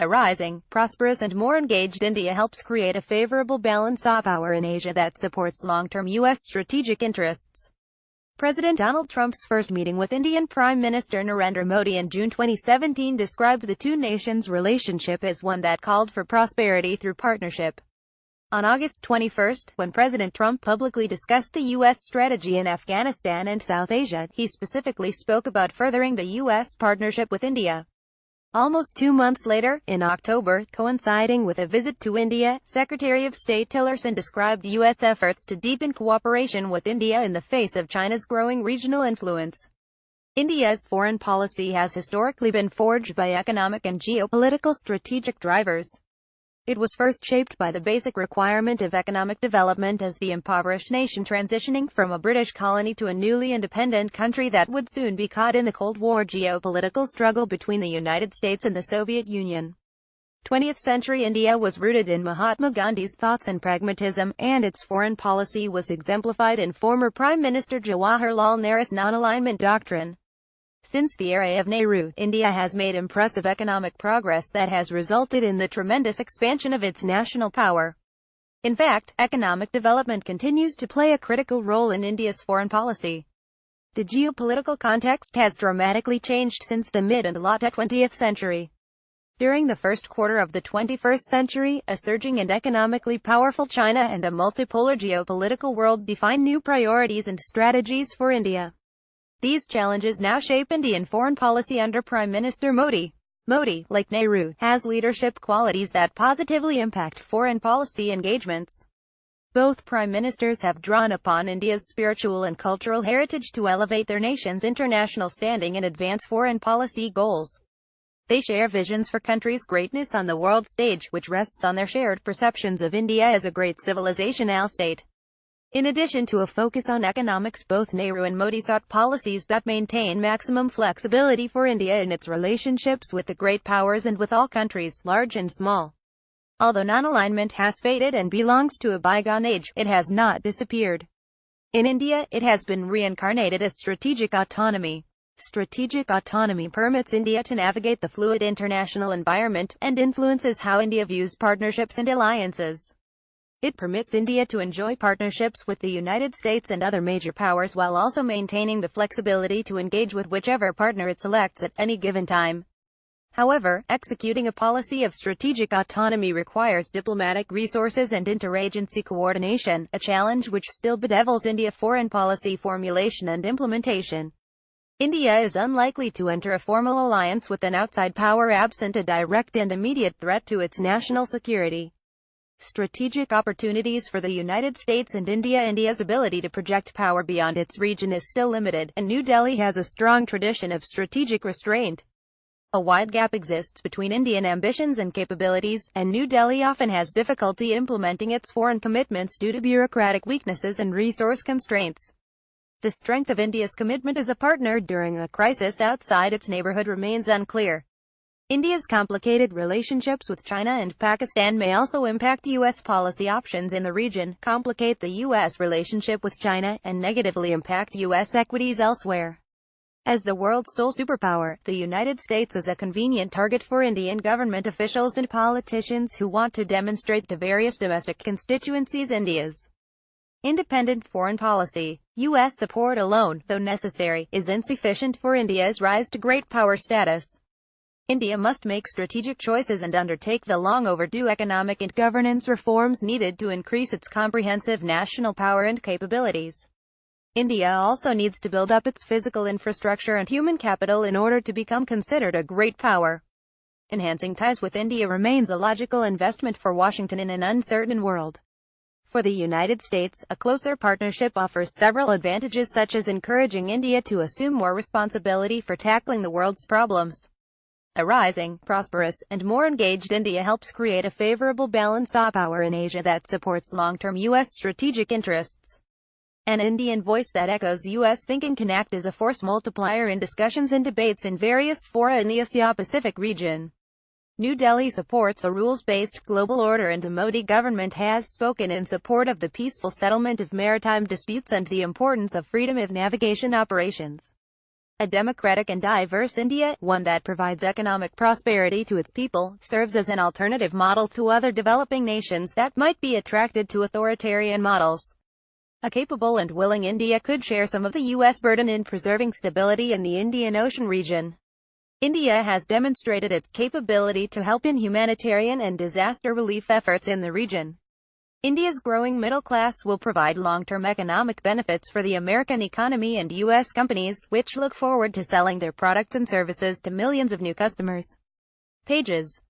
A rising, prosperous and more engaged India helps create a favorable balance of power in Asia that supports long-term U.S. strategic interests. President Donald Trump's first meeting with Indian Prime Minister Narendra Modi in June 2017 described the two nations' relationship as one that called for prosperity through partnership. On August 21, when President Trump publicly discussed the U.S. strategy in Afghanistan and South Asia, he specifically spoke about furthering the U.S. partnership with India. Almost 2 months later, in October, coinciding with a visit to India, Secretary of State Tillerson described U.S. efforts to deepen cooperation with India in the face of China's growing regional influence. India's foreign policy has historically been forged by economic and geopolitical strategic drivers. It was first shaped by the basic requirement of economic development as the impoverished nation transitioning from a British colony to a newly independent country that would soon be caught in the Cold War geopolitical struggle between the United States and the Soviet Union. 20th century India was rooted in Mahatma Gandhi's thoughts and pragmatism, and its foreign policy was exemplified in former Prime Minister Jawaharlal Nehru's non-alignment doctrine. Since the era of Nehru, India has made impressive economic progress that has resulted in the tremendous expansion of its national power. In fact, economic development continues to play a critical role in India's foreign policy. The geopolitical context has dramatically changed since the mid and late 20th century. During the first quarter of the 21st century, a surging and economically powerful China and a multipolar geopolitical world defined new priorities and strategies for India. These challenges now shape Indian foreign policy under Prime Minister Modi. Modi, like Nehru, has leadership qualities that positively impact foreign policy engagements. Both prime ministers have drawn upon India's spiritual and cultural heritage to elevate their nation's international standing and advance foreign policy goals. They share visions for country's greatness on the world stage, which rests on their shared perceptions of India as a great civilizational state. In addition to a focus on economics, both Nehru and Modi sought policies that maintain maximum flexibility for India in its relationships with the great powers and with all countries, large and small. Although non-alignment has faded and belongs to a bygone age, it has not disappeared. In India, it has been reincarnated as strategic autonomy. Strategic autonomy permits India to navigate the fluid international environment, and influences how India views partnerships and alliances. It permits India to enjoy partnerships with the United States and other major powers while also maintaining the flexibility to engage with whichever partner it selects at any given time. However, executing a policy of strategic autonomy requires diplomatic resources and interagency coordination, a challenge which still bedevils India's foreign policy formulation and implementation. India is unlikely to enter a formal alliance with an outside power absent a direct and immediate threat to its national security. Strategic opportunities for the United States and India's ability to project power beyond its region is still limited, and New Delhi has a strong tradition of strategic restraint. A wide gap exists between Indian ambitions and capabilities, and New Delhi often has difficulty implementing its foreign commitments due to bureaucratic weaknesses and resource constraints. The strength of India's commitment as a partner during a crisis outside its neighborhood remains unclear. India's complicated relationships with China and Pakistan may also impact U.S. policy options in the region, complicate the U.S. relationship with China, and negatively impact U.S. equities elsewhere. As the world's sole superpower, the United States is a convenient target for Indian government officials and politicians who want to demonstrate to various domestic constituencies India's independent foreign policy. U.S. support alone, though necessary, is insufficient for India's rise to great power status. India must make strategic choices and undertake the long-overdue economic and governance reforms needed to increase its comprehensive national power and capabilities. India also needs to build up its physical infrastructure and human capital in order to become considered a great power. Enhancing ties with India remains a logical investment for Washington in an uncertain world. For the United States, a closer partnership offers several advantages, such as encouraging India to assume more responsibility for tackling the world's problems. A rising, prosperous, and more engaged India helps create a favorable balance of power in Asia that supports long-term U.S. strategic interests. An Indian voice that echoes U.S. thinking can act as a force multiplier in discussions and debates in various fora in the Asia-Pacific region. New Delhi supports a rules-based global order, and the Modi government has spoken in support of the peaceful settlement of maritime disputes and the importance of freedom of navigation operations. A democratic and diverse India, one that provides economic prosperity to its people, serves as an alternative model to other developing nations that might be attracted to authoritarian models. A capable and willing India could share some of the U.S. burden in preserving stability in the Indian Ocean region. India has demonstrated its capability to help in humanitarian and disaster relief efforts in the region. India's growing middle class will provide long-term economic benefits for the American economy and U.S. companies, which look forward to selling their products and services to millions of new customers. Pages.